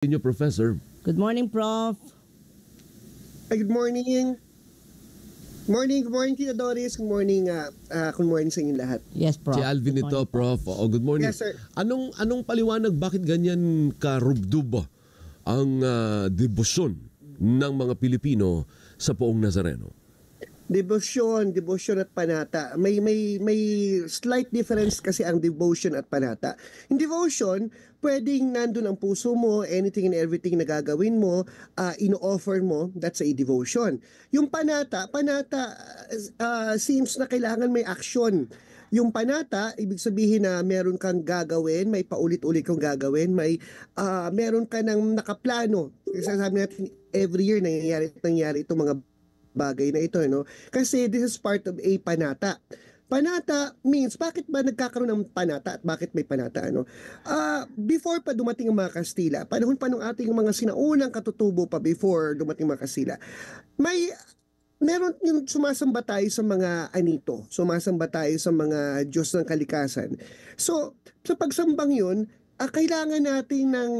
Inyo, Professor. Good morning, Prof. Good morning. Good morning, Tita Doris. Good morning sa inyong lahat. Yes, Prof. Si Alvin Good ito, morning, Prof. Good morning. Yes, sir. Anong paliwanag, bakit ganyan karubdub ang debosyon ng mga Pilipino sa Poong Nazareno? Devotion at panata. May slight difference kasi ang devotion at panata. In devotion, pwedeng nandun ang puso mo, anything and everything na gagawin mo, ino-offer mo, that's a devotion. Yung panata seems na kailangan may action. Yung panata, ibig sabihin na meron kang gagawin, may paulit-ulit kang gagawin, meron ka ng nakaplano. Sasabi natin, every year nangyayari itong mga bagay na ito, no? Kasi this is part of a panata. Panata means, bakit ba nagkakaroon ng panata at bakit may panata, ano? Before pa dumating ang mga Kastila, panahon pa ng ating mga sinaunang katutubo pa before dumating ang mga Kastila, meron yung sumasamba tayo sa mga anito, sumasamba tayo sa mga Diyos ng kalikasan. So, sa pagsambang yun, kailangan natin ng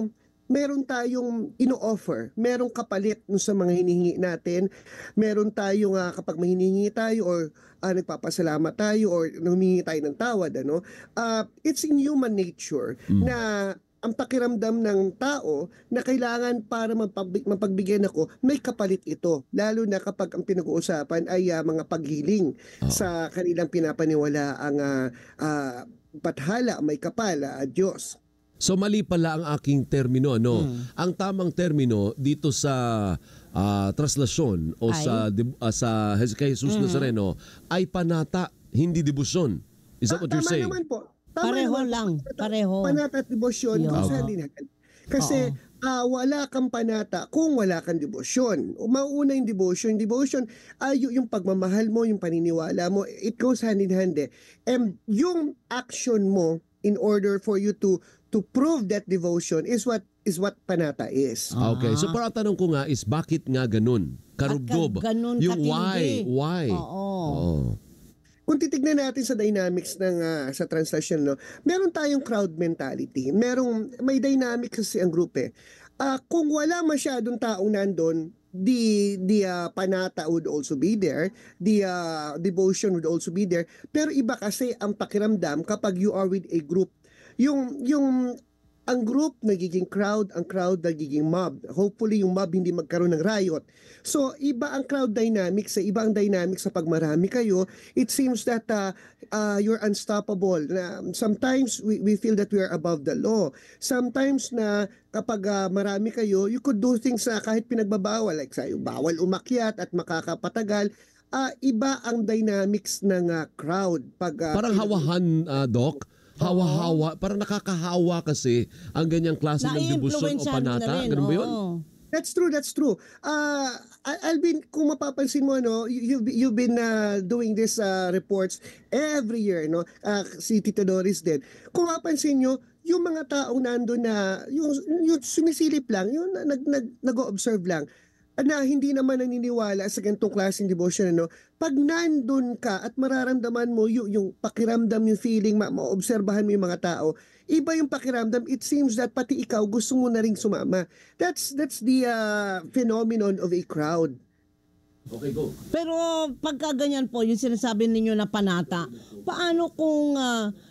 meron tayong ino-offer, merong kapalit sa mga hinihingi natin, meron tayong kapag may hinihingi tayo or nagpapasalamat tayo or humingi tayo ng tawad, it's in human nature na ang pakiramdam ng tao na kailangan para mapagbigyan ako, may kapalit ito. Lalo na kapag ang pinag-uusapan ay mga paghiling sa kanilang pinapaniwala ang bathala, may kapal, Diyos. So mali pala ang aking termino, no? Ang tamang termino dito sa translasyon o sa kay Jesus Nazareno ay panata, hindi debosyon. Is that what you're saying? Tama naman po. Pareho lang. Pareho. Panata at debosyon, kasi wala kang panata kung wala kang debosyon. Mauuna yung devotion. Devotion ay yung pagmamahal mo, yung paniniwala mo. It goes hand in hand. And yung action mo in order for you to prove that devotion is what panata is. Okay. So para tanong ko nga is bakit nga ganun? Karubdob. Ganun Yung katindi. why? Oo. Kung titignan natin sa dynamics ng sa translation, no, meron tayong crowd mentality. May dynamics kasi ang group eh. Kung wala masyadong taong nandun, the panata would also be there, the devotion would also be there. Pero iba kasi ang pakiramdam kapag you are with a group. Ang group nagiging crowd, ang crowd nagiging mob. Hopefully yung mob hindi magkaroon ng riot. So iba ang crowd dynamics, iba ang dynamics sa pagmarami kayo. It seems that you're unstoppable. Sometimes we feel that we are above the law. Sometimes na kapag marami kayo, you could do things na kahit pinagbabawal, like sa'yo, bawal umakyat at makakapatagal. Iba ang dynamics ng crowd. Parang hawahan, Doc. Hawa-hawa. Parang nakakahawa kasi ang ganyang klase ng debosyon o panata. Ganun ba yun? That's true. Alvin, kung mapapansin mo, no, you've been doing this reports every year, no? Si Tito Doris din. Kung mapapansin nyo, yung mga taong nandun na yung sumisilip lang, yung nag-o-observe lang, na hindi naman naniniwala sa ganitong klaseng devotion, no? Pag nandun ka at mararamdaman mo yung pakiramdam, yung feeling, maobserbahan mo yung mga tao, iba yung pakiramdam. It seems that pati ikaw gusto mo na ring sumama. That's the phenomenon of a crowd. Okay, go. Pero pagka ganyan po, yung sinasabi ninyo na panata, paano kung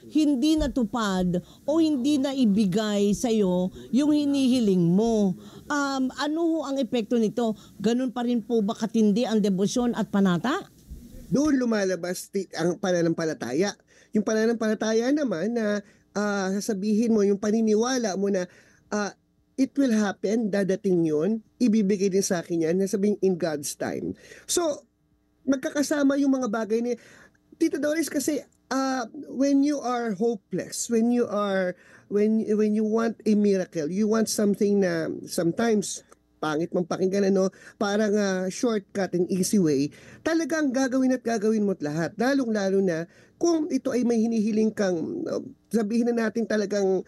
hindi natupad o hindi na ibigay sa'yo yung hinihiling mo? Ano ho ang epekto nito? Ganun pa rin po ba katindi ang debosyon at panata? Doon lumalabas ang pananampalataya. Yung pananampalataya naman na sasabihin mo, yung paniniwala mo na it will happen, dadating yun, ibibigay din sa akin yan, nasabing in God's time. So, magkakasama yung mga bagay ni Tito Doris kasi when you are hopeless, when you want a miracle, you want something na sometimes pangit mong pakinggan, parang shortcut and easy way, talagang gagawin mo't lahat. Lalong-lalo na kung ito ay may hinihiling kang, sabihin na natin talagang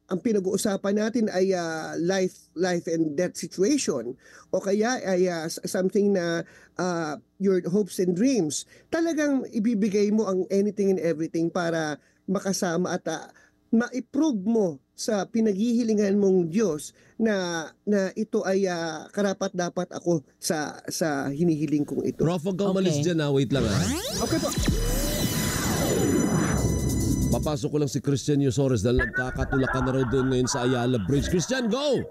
ang pinag-uusapan natin ay life and death situation o kaya ay something na your hopes and dreams, talagang ibibigay mo ang anything and everything para makasama at ma-prove mo sa pinaghihilingan mong Diyos na ito ay karapat-dapat ako sa hinihiling kong ito. Prof, wag kang umalis dyan ha. Wait lang ha. Okay po. Papasok ko lang si Christian Yusores dahil nagkakatulakan na raw doon ngayon sa Ayala Bridge. Christian, go!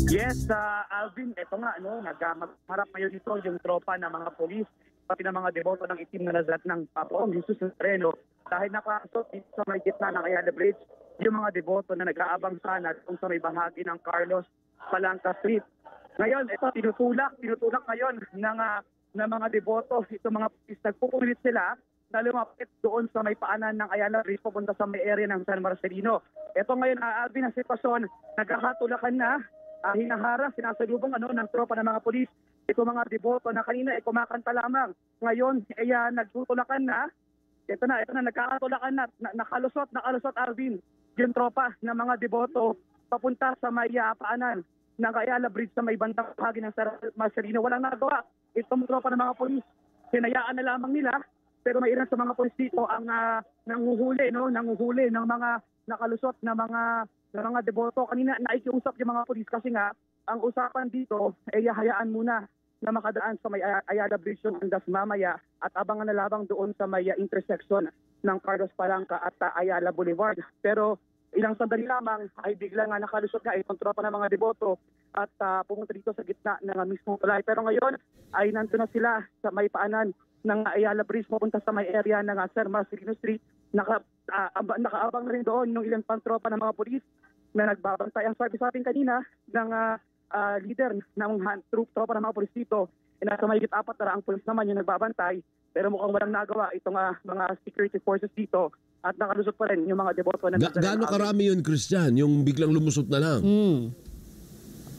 Yes, Alvin, ito nga, nagharap ngayon dito yung tropa ng mga polis, pati ng mga deboto ng itim na lazat ng Papoong Jesus Nazareno. Dahil nakasot dito sa may gitna ng Ayala Bridge, yung mga deboto na nag-aabang sana kung sa may bahagi ng Carlos Palanca Street. Ngayon, ito tinutulak ngayon ng mga deboto. Ito mga polis, nagpupunit sila na lumapit doon sa may paanan ng Ayala Bridge papunta sa may area ng San Marcelino. Ito ngayon, Alvin, ang sitwasyon, nagkakatulakan na, hinaharang, sinasalubong ng tropa ng mga polis. Ito mga deboto na kanina kumakanta lamang. Ngayon, nagtutulakan na. Ito na, nagkakatulakan na, nakalusot, Alvin, yung tropa ng mga deboto papunta sa may paanan ng Ayala Bridge sa may bandang bahagi ng San Marcelino. Walang nagawa. Itong tropa ng mga polis, hinayaan na lamang nila. Pero may ilan sa mga polis dito ang nanguhuli ng mga nakalusot na mga deboto. Kanina naikiusap yung mga polis kasi nga ang usapan dito ay hayaan muna na makadaan sa may Ayala Bridge yung andas mamaya at abangan na labang doon sa may intersection ng Carlos Palanca at Ayala Boulevard. Pero ilang sandali lamang ay bigla nga nakalusot nga itong tropa ng mga deboto at pumunta dito sa gitna ng mismong tulay. Pero ngayon ay nandun na sila sa may paanan ng Ayala Bridge papunta sa may area ng San Marcelino Street. Nakaabang na rin doon yung ilang pantropa ng mga polis na nagbabantay. Ang sabi sa atin kanina ng leader ng tropa ng mga polis dito, nasa may 4 na ang polis naman yung nagbabantay, pero mukhang walang nagawa itong mga security forces dito at nakalusot pa rin yung mga deboto na gaano karami yun, Christian? Yung biglang lumusot na lang?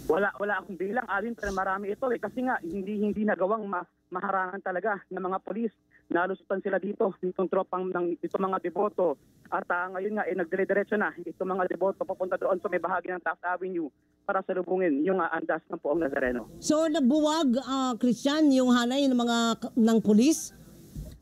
Wala akong bilang, Alvin, pero marami ito kasi nga hindi nagawang maharangan talaga ng mga polis. Nalusutan sila dito, itong tropang itong mga deboto. At ngayon nga nagdire-diretso na itong mga deboto papunta doon sa may bahagi ng Taft Avenue para salubungin yung andas ng Poong Nazareno. So nabuwag, Christian, yung hanay ng polis?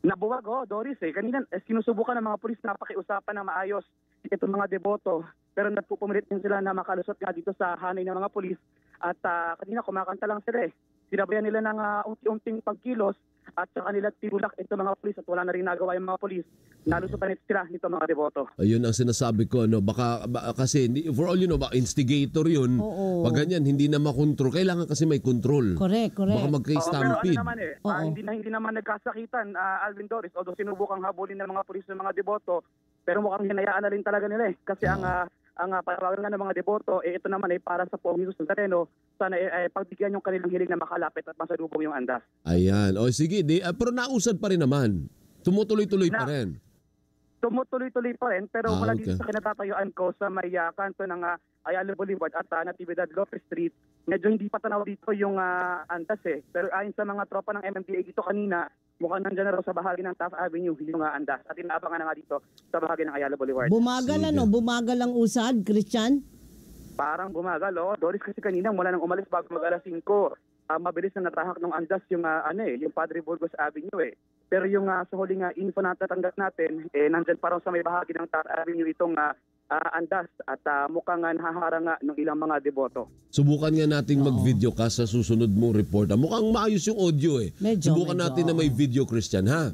Nabuwag, Doris. Kanina sinusubukan ng mga polis na pakiusapan ng maayos itong mga deboto. Pero nagpupumilit din sila na makalusot nga dito sa hanay ng mga polis. At kanina kumakanta lang sila Sinabayan nila ng unti-unting pagkilos at saka nila tinulak itong mga polis at wala na rin nagawa yung mga polis. Nalusutan sila nito mga deboto. Ayun ang sinasabi ko, baka kasi for all you know, baka instigator yun. Oo. Pag ganyan, hindi na makontrol. Kailangan kasi may control. Correct. Baka magka-stampede. Pero hindi naman nagkasakitan, Alvin, Doris. Although sinubukang habulin ng mga polis ng mga deboto, pero mukhang hinayaan na rin talaga nila Kasi ang panawagan ng mga deboto, ito naman ay para sa Poong Jesus Nazareno. Sana pagbigyan yung kanilang hiling na makalapit at masalubong yung andas. Ayan. O sige, pero nausad pa rin naman. Tumutuloy-tuloy pa rin. Tumutuloy-tuloy pa rin, pero wala okay. dito sa kinatatayuan ko sa may kanto ng Ayala Boulevard at Natividad Lopez Street. Medyo hindi pa tanaw dito yung andas Pero ayon sa mga tropa ng MMDA dito kanina, mukhang nandiyan na raw sa bahagi ng Taft Avenue yung andas. At inaabangan na nga dito sa bahagi ng Ayala Boulevard. Bumagal ang usad, Christian? Parang bumagal, Doris, kasi kanina mula nang umalis bago mag-alas 5, mabilis na natahak ng andas yung yung Padre Burgos Avenue Pero yung sa huling info na tatanggap natin, nandyan pa raw sa may bahagi ng Taft Avenue itong andas at mukhang nahaharang ng ilang mga deboto. Subukan nga nating mag-video ka sa susunod mong report. Mukhang maayos yung audio Subukan natin na may video, Christian, ha?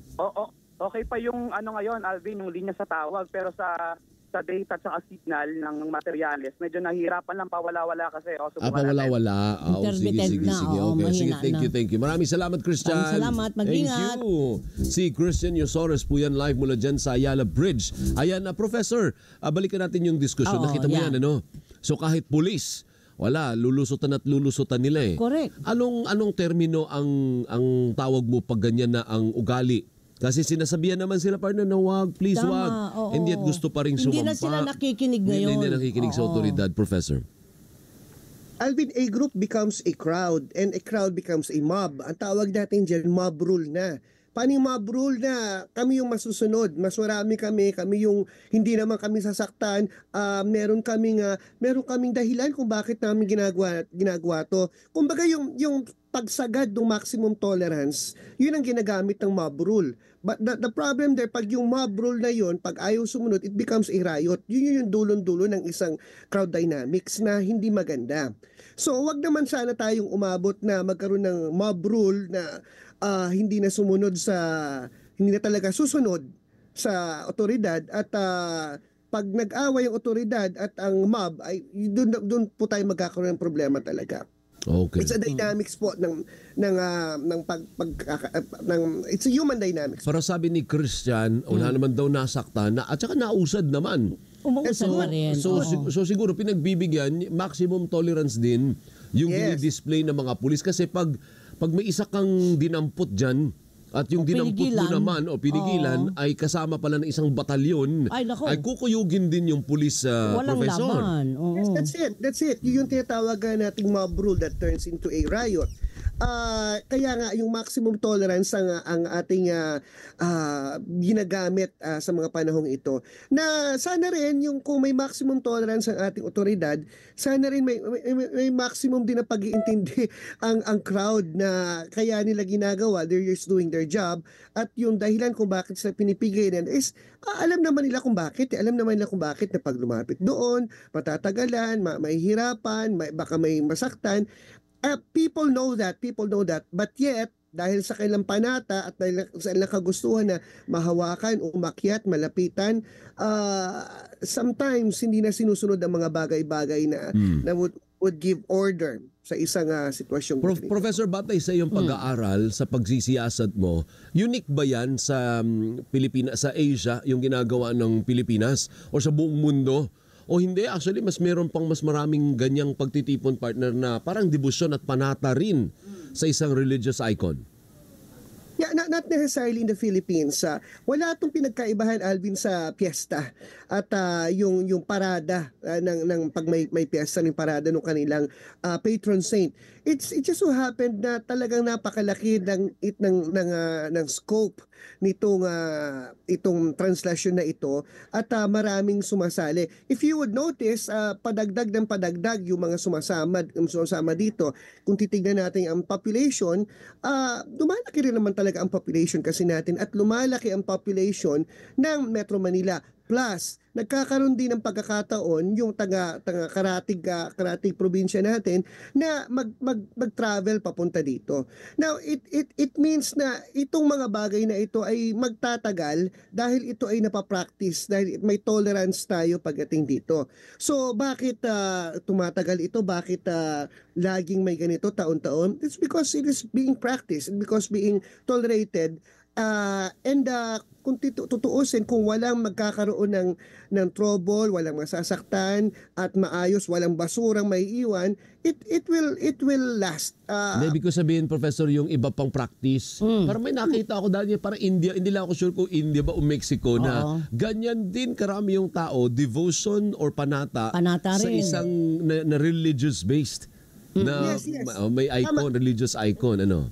Okay pa yung ngayon, Alvin, yung linya sa tawag, pero sa data at saka signal ng materyales, medyo nahihirapan lang pawala-wala kasi. Pawala-wala. Sige. Okay, sige, thank you. Maraming salamat, Christian. Maraming salamat, mag-ingat. Thank you. Si Christian Yusores po yan live mula dyan sa Ayala Bridge. Ayan, Professor, balikan natin yung diskusyon. Nakita mo yan, So kahit pulis, wala, lulusutan nila Correct. Anong termino ang tawag mo pag ganyan na ang ugali? Kasi sinasabihan naman sila, partner, na wag, please wag. Hindi at gusto pa rin sumampa. Hindi na sila nakikinig ngayon. Hindi na nakikinig sa otoridad, Professor. Alvin, a group becomes a crowd and a crowd becomes a mob. Ang tawag natin dyan, mob rule na. Paano yung mob rule na kami yung masusunod? Mas marami kami yung hindi naman kami sasaktan. Meron kaming dahilan kung bakit namin ginagawa to. Kumbaga yung pagsagad ng maximum tolerance, yun ang ginagamit ng mob rule. But the problem there, pag yung mob rule na yun, pag ayaw sumunod, it becomes a riot. Yun yung dulon-dulo ng isang crowd dynamics na hindi maganda. So wag naman sana tayong umabot na magkaroon ng mob rule na hindi na sumunod hindi na talaga susunod sa otoridad at pag nag-away ang otoridad at ang mob, ay doon po tayo magkakaroon ng problema talaga. Okay. It's a dynamics po ng it's a human dynamics. Para sabi ni Christian, wala naman daw nasaktan na at saka nausad naman. Umuusad na rin. So siguro pinagbibigyan maximum tolerance din yung display ng mga pulis kasi pag may isa kang dinampot diyan at yung dinampot mo naman o pinigilan ay kasama pala ng isang batalyon ay kukuyugin din yung pulis professor. Walang laban. Yes, that's it. Yung tinatawagan nating mob rule that turns into a riot. Kaya nga yung maximum tolerance ang ating ginagamit sa mga panahong ito. Na sana rin yung kung may maximum tolerance ang ating otoridad, sana rin may maximum din na pag-iintindi ang crowd na kaya nila ginagawa, they're just doing their job, at yung dahilan kung bakit sila pinipigilan is alam naman nila kung bakit. Alam naman nila kung bakit na pag lumapit doon, matatagalan, mahihirapan, baka may masaktan. People know that, but yet, dahil sa kailang panata at dahil sa kailang kagustuhan na mahawakan, umakyat, malapitan, sometimes hindi na sinusunod ang mga bagay-bagay na would give order sa isang sitwasyon. Professor, batay sa iyong pag-aaral, sa pagsisiyasat mo, unique ba yan sa Pilipinas, sa Asia, yung ginagawa ng Pilipinas o sa buong mundo? O hindi, actually, meron pang mas maraming ganyang pagtitipon, partner, na parang debosyon at panata rin sa isang religious icon? Yeah, not necessarily in the Philippines. Wala itong pinagkaibahan, Alvin, sa piyesta at yung parada ng pag may piyesta ng parada ng kanilang patron saint. It just so happened na talagang napakalaki ng scope itong translasyon na ito at maraming sumasali. If you would notice, padagdag yung mga sumasama dito. Kung titignan natin ang population, lumalaki rin naman talaga ang population kasi natin at lumalaki ang population ng Metro Manila. Plus, nagkakaroon din ng pagkakataon yung karatig probinsya natin na mag-travel papunta dito. Now, it means na itong mga bagay na ito ay magtatagal dahil ito ay napapractice, dahil may tolerance tayo pagdating dito. So, bakit tumatagal ito? Bakit laging may ganito taon-taon? It's because it is being practiced, because being tolerated. Kung tutuusin, kung walang magkakaroon ng trouble, walang masasaktan at maayos, walang basurang may iwan, it will last. Ibig ko sabihin, Professor, yung iba pang practice. Parang may nakita ako dahil parang India, hindi lang ako sure kung India ba o Mexico na ganyan din karami yung tao, devotion or panata sa rin. isang na religious based na Yes. may icon, religious icon, ano?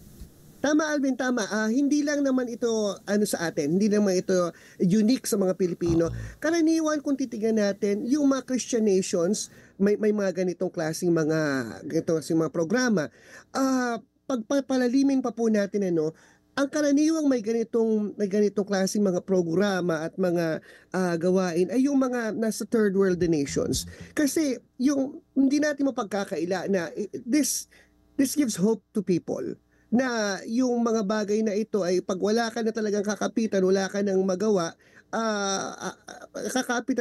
Tama, Alvin, tama. Hindi lang naman ito sa atin, hindi naman ito unique sa mga Pilipino. Karaniwan kung titingnan natin, yung mga Christian nations, may mga ganitong klaseng mga programa. Pagpapalalimin pa po natin, ang karaniwang may ganitong klaseng mga programa at mga gawain ay yung mga nasa third world nations. Kasi yung hindi natin mapagkakaila na this gives hope to people na yung mga bagay na ito ay pag wala ka na talagang kakapitan, wala ka nang magawa,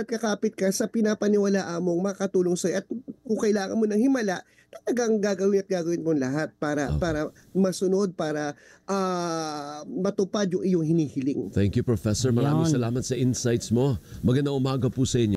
kakapit ka sa pinapaniwalaan mong makatulong sa'yo, at kung kailangan mo ng himala, talagang gagawin mo lahat para masunod, para matupad yung iyong hinihiling. Thank you, Professor. Maraming salamat sa insights mo. Magandang umaga po sa inyo.